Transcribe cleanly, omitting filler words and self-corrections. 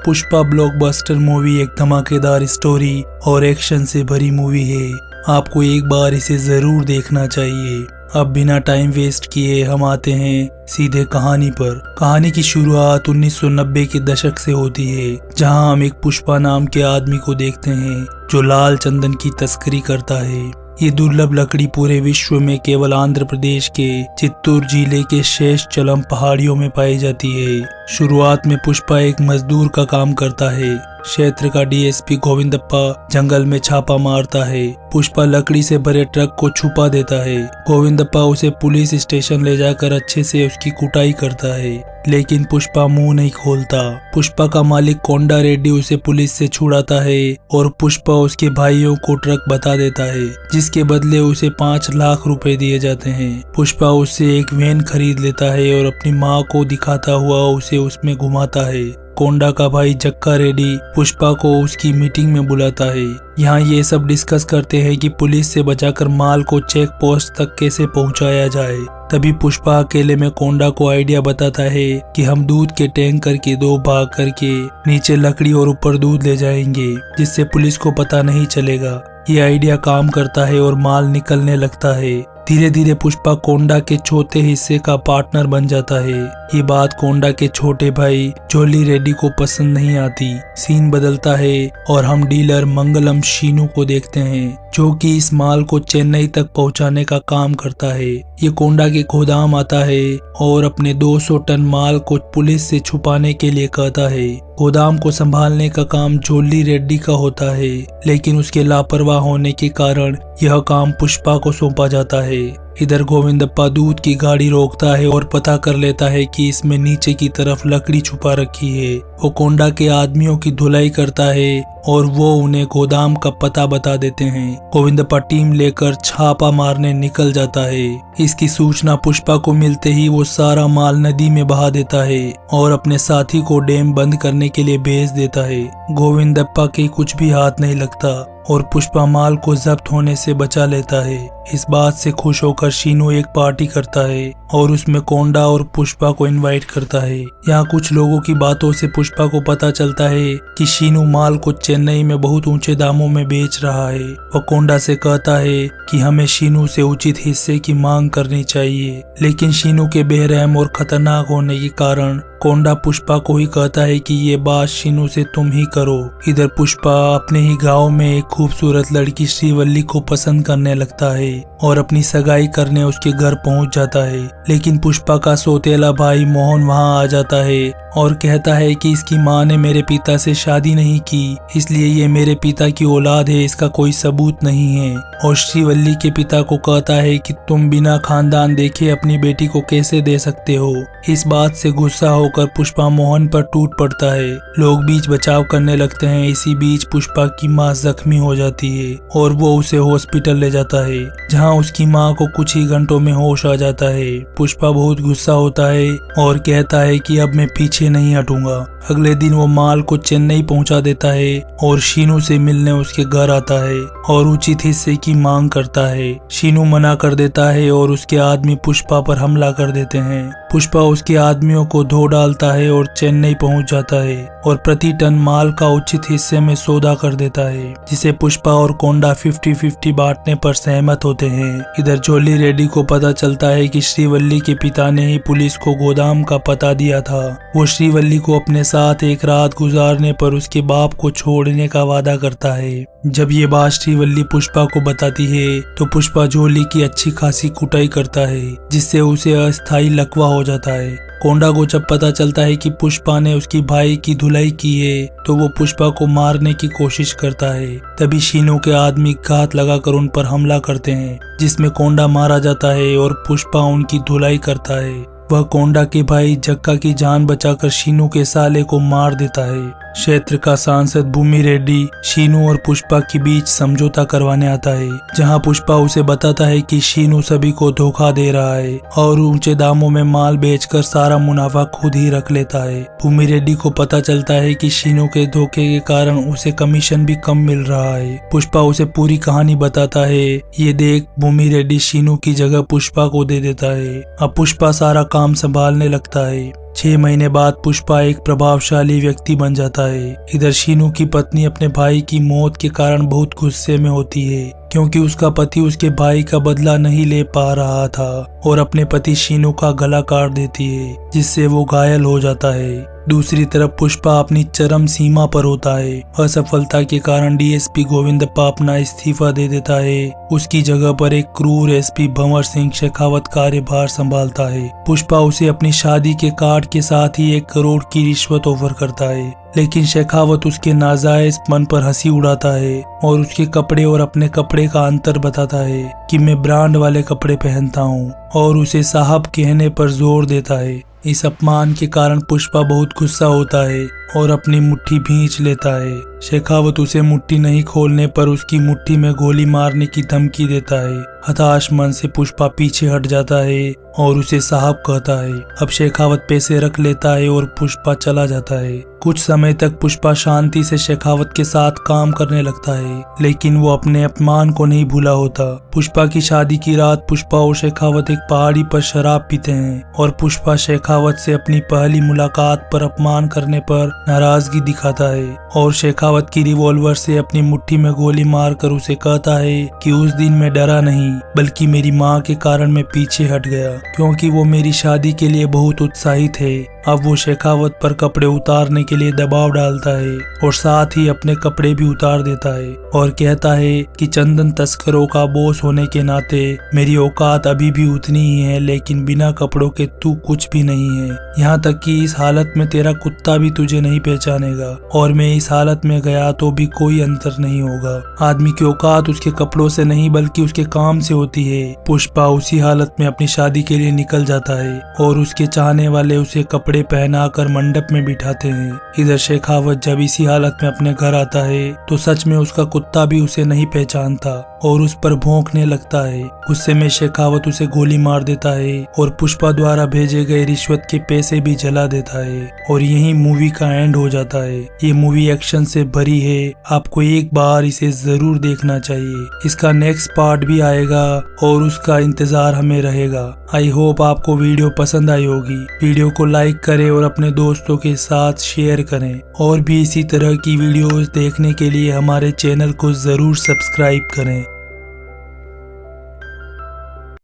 Pushpa blockbuster movie एक धमाकेदार story और एक्शन से भरी मूवी है। आपको एक बार इसे जरूर देखना चाहिए। अब बिना टाइम वेस्ट किए हम आते हैं सीधे कहानी पर। कहानी की शुरुआत 1990 के दशक से होती है, जहां हम एक पुष्पा नाम के आदमी को देखते हैं जो लाल चंदन की तस्करी करता है। ये दुर्लभ लकड़ी पूरे विश्व में केवल आंध्र प्रदेश के चित्तूर जिले के शेषचलम पहाड़ियों में पाई जाती है। शुरुआत में पुष्पा एक मजदूर का काम करता है। क्षेत्र का डीएसपी गोविंदप्पा जंगल में छापा मारता है। पुष्पा लकड़ी से भरे ट्रक को छुपा देता है। गोविंदप्पा उसे पुलिस स्टेशन ले जाकर अच्छे से उसकी कुटाई करता है, लेकिन पुष्पा मुंह नहीं खोलता। पुष्पा का मालिक कोंडा रेड्डी उसे पुलिस से छुड़ाता है और पुष्पा उसके भाइयों को ट्रक बता देता है, जिसके बदले उसे 5 लाख रुपए दिए जाते हैं। पुष्पा उससे एक वैन खरीद लेता है और अपनी माँ को दिखाता हुआ उसे उसमें घुमाता है। कोंडा का भाई जक्का रेड्डी पुष्पा को उसकी मीटिंग में बुलाता है। यहाँ ये सब डिस्कस करते हैं कि पुलिस से बचाकर माल को चेक पोस्ट तक कैसे पहुँचाया जाए। तभी पुष्पा अकेले में कोंडा को आइडिया बताता है कि हम दूध के टैंकर के 2 भाग करके नीचे लकड़ी और ऊपर दूध ले जाएंगे, जिससे पुलिस को पता नहीं चलेगा। ये आइडिया काम करता है और माल निकलने लगता है। धीरे धीरे पुष्पा कोंडा के छोटे हिस्से का पार्टनर बन जाता है। ये बात कोंडा के छोटे भाई जोली रेड्डी को पसंद नहीं आती। सीन बदलता है और हम डीलर मंगलम शीनू को देखते हैं, जो कि इस माल को चेन्नई तक पहुंचाने का काम करता है। ये कोंडा के गोदाम आता है और अपने 200 टन माल को पुलिस से छुपाने के लिए कहता है। गोदाम को संभालने का काम जोली रेड्डी का होता है, लेकिन उसके लापरवाह होने के कारण यह काम पुष्पा को सौंपा जाता है। इधर गोविंदप्पा दूध की गाड़ी रोकता है और पता कर लेता है कि इसमें नीचे की तरफ लकड़ी छुपा रखी है। वो कोंडा के आदमियों की धुलाई करता है और वो उन्हें गोदाम का पता बता देते हैं। गोविंदप्पा टीम लेकर छापा मारने निकल जाता है। इसकी सूचना पुष्पा को मिलते ही वो सारा माल नदी में बहा देता है और अपने साथी को डैम बंद करने के लिए भेज देता है। गोविंदप्पा के कुछ भी हाथ नहीं लगता और पुष्पा माल को जब्त होने से बचा लेता है। इस बात से खुश होकर शीनू एक पार्टी करता है और उसमें कोंडा और पुष्पा को इनवाइट करता है। यहाँ कुछ लोगों की बातों से पुष्पा को पता चलता है कि शीनू माल को चेन्नई में बहुत ऊंचे दामों में बेच रहा है। वो कोंडा से कहता है कि हमें शीनू से उचित हिस्से की मांग करनी चाहिए, लेकिन शीनू के बेरहम और खतरनाक होने के कारण कोंडा पुष्पा को ही कहता है कि ये बात शीनू से तुम ही करो। इधर पुष्पा अपने ही गांव में एक खूबसूरत लड़की श्रीवल्ली को पसंद करने लगता है और अपनी सगाई करने उसके घर पहुंच जाता है, लेकिन पुष्पा का सौतेला भाई मोहन वहां आ जाता है और कहता है कि इसकी माँ ने मेरे पिता से शादी नहीं की, इसलिए ये मेरे पिता की औलाद है, इसका कोई सबूत नहीं है। और श्रीवल्ली के पिता को कहता है कि तुम बिना खानदान देखे अपनी बेटी को कैसे दे सकते हो। इस बात से गुस्सा होकर पुष्पा मोहन पर टूट पड़ता है। लोग बीच बचाव करने लगते हैं। इसी बीच पुष्पा की माँ जख्मी हो जाती है और वो उसे हॉस्पिटल ले जाता है, जहाँ उसकी माँ को कुछ ही घंटों में होश आ जाता है। पुष्पा बहुत गुस्सा होता है और कहता है कि अब मैं पीछे नहीं हटूंगा। अगले दिन वो माल को चेन्नई पहुंचा देता है और शीनू से मिलने उसके घर आता है और उचित हिस्से की मांग करता है। शीनू मना कर देता है और उसके आदमी पुष्पा पर हमला कर देते हैं। पुष्पा उसके आदमियों को धो डालता है और चेन्नई पहुंच जाता है और प्रति टन माल का उचित हिस्से में सौदा कर देता है, जिसे पुष्पा और कोंडा 50-50 बांटने पर सहमत होते हैं। इधर जोली रेड्डी को पता चलता है कि श्रीवल्ली के पिता ने ही पुलिस को गोदाम का पता दिया था। वो श्रीवल्ली को अपने साथ एक रात गुजारने पर उसके बाप को छोड़ने का वादा करता है। जब ये बात श्रीवल्ली पुष्पा को बताती है तो पुष्पा जोली की अच्छी खासी कुटाई करता है, जिससे उसे अस्थायी लकवा हो जाता है। कोंडा को जब पता चलता है कि पुष्पा ने उसकी भाई की धुलाई की है तो वो पुष्पा को मारने की कोशिश करता है। तभी शीनू के आदमी घात लगाकर उन पर हमला करते हैं, जिसमें कोंडा मारा जाता है और पुष्पा उनकी धुलाई करता है। वह कोंडा के भाई जक्का की जान बचाकर शीनू के साले को मार देता है। क्षेत्र का सांसद भूमि रेड्डी शीनू और पुष्पा के बीच समझौता करवाने आता है, जहां पुष्पा उसे बताता है कि शीनू सभी को धोखा दे रहा है और ऊंचे दामों में माल बेचकर सारा मुनाफा खुद ही रख लेता है। भूमि रेड्डी को पता चलता है कि शीनू के धोखे के कारण उसे कमीशन भी कम मिल रहा है। पुष्पा उसे पूरी कहानी बताता है। ये देख भूमि रेड्डी शीनू की जगह पुष्पा को दे देता है। अब पुष्पा सारा काम संभालने लगता है। 6 महीने बाद पुष्पा एक प्रभावशाली व्यक्ति बन जाता है। इधर शीनू की पत्नी अपने भाई की मौत के कारण बहुत गुस्से में होती है, क्योंकि उसका पति उसके भाई का बदला नहीं ले पा रहा था और अपने पति शीनू का गला काट देती है, जिससे वो घायल हो जाता है। दूसरी तरफ पुष्पा अपनी चरम सीमा पर होता है। असफलता के कारण डीएसपी गोविंदप्पा अपना इस्तीफा दे देता है। उसकी जगह पर एक क्रूर एसपी भंवर सिंह शेखावत कार्यभार संभालता है। पुष्पा उसे अपनी शादी के कार्ड के साथ ही 1 करोड़ की रिश्वत ऑफर करता है, लेकिन शेखावत उसके नाजायज मन पर हंसी उड़ाता है और उसके कपड़े और अपने कपड़े का अंतर बताता है कि मैं ब्रांड वाले कपड़े पहनता हूँ, और उसे साहब कहने पर जोर देता है। इस अपमान के कारण पुष्पा बहुत गुस्सा होता है और अपनी मुट्ठी भींच लेता है। शेखावत उसे मुट्ठी नहीं खोलने पर उसकी मुट्ठी में गोली मारने की धमकी देता है। हताश मन से पुष्पा पीछे हट जाता है और उसे साहब कहता है। अब शेखावत पैसे रख लेता है और पुष्पा चला जाता है। कुछ समय तक पुष्पा शांति से शेखावत के साथ काम करने लगता है, लेकिन वो अपने अपमान को नहीं भूला होता। पुष्पा की शादी की रात पुष्पा और शेखावत एक पहाड़ी पर शराब पीते हैं और पुष्पा शेखावत से अपनी पहली मुलाकात पर अपमान करने पर नाराजगी दिखाता है और शेखावत की रिवॉल्वर से अपनी मुट्ठी में गोली मारकर उसे कहता है कि उस दिन मैं डरा नहीं, बल्कि मेरी माँ के कारण मैं पीछे हट गया, क्योंकि वो मेरी शादी के लिए बहुत उत्साहित है। अब वो शेखावत पर कपड़े उतारने के लिए दबाव डालता है और साथ ही अपने कपड़े भी उतार देता है और कहता है कि चंदन तस्करों का बॉस होने के नाते मेरी औकात अभी भी उतनी ही है, लेकिन बिना कपड़ों के तू कुछ भी नहीं है। यहाँ तक कि इस हालत में तेरा कुत्ता भी तुझे नहीं पहचानेगा, और मैं इस हालत में गया तो भी कोई अंतर नहीं होगा। आदमी की औकात उसके कपड़ों से नहीं बल्कि उसके काम से होती है। पुष्पा उसी हालत में अपनी शादी के लिए निकल जाता है और उसके चाहने वाले उसे कपड़े पहनाकर मंडप में बिठाते हैं। इधर शेखावत जब इसी हालत में अपने घर आता है तो सच में उसका कुत्ता भी उसे नहीं पहचानता और उस पर भौंकने लगता है। गुस्से में शेखावत उसे गोली मार देता है और पुष्पा द्वारा भेजे गए रिश्वत के पैसे भी जला देता है, और यही मूवी का एंड हो जाता है। ये मूवी एक्शन से भरी है, आपको एक बार इसे जरूर देखना चाहिए। इसका नेक्स्ट पार्ट भी आएगा और उसका इंतजार हमें रहेगा। आई होप आपको वीडियो पसंद आई होगी। वीडियो को लाइक करें और अपने दोस्तों के साथ शेयर करें, और भी इसी तरह की वीडियोस देखने के लिए हमारे चैनल को जरूर सब्सक्राइब करें।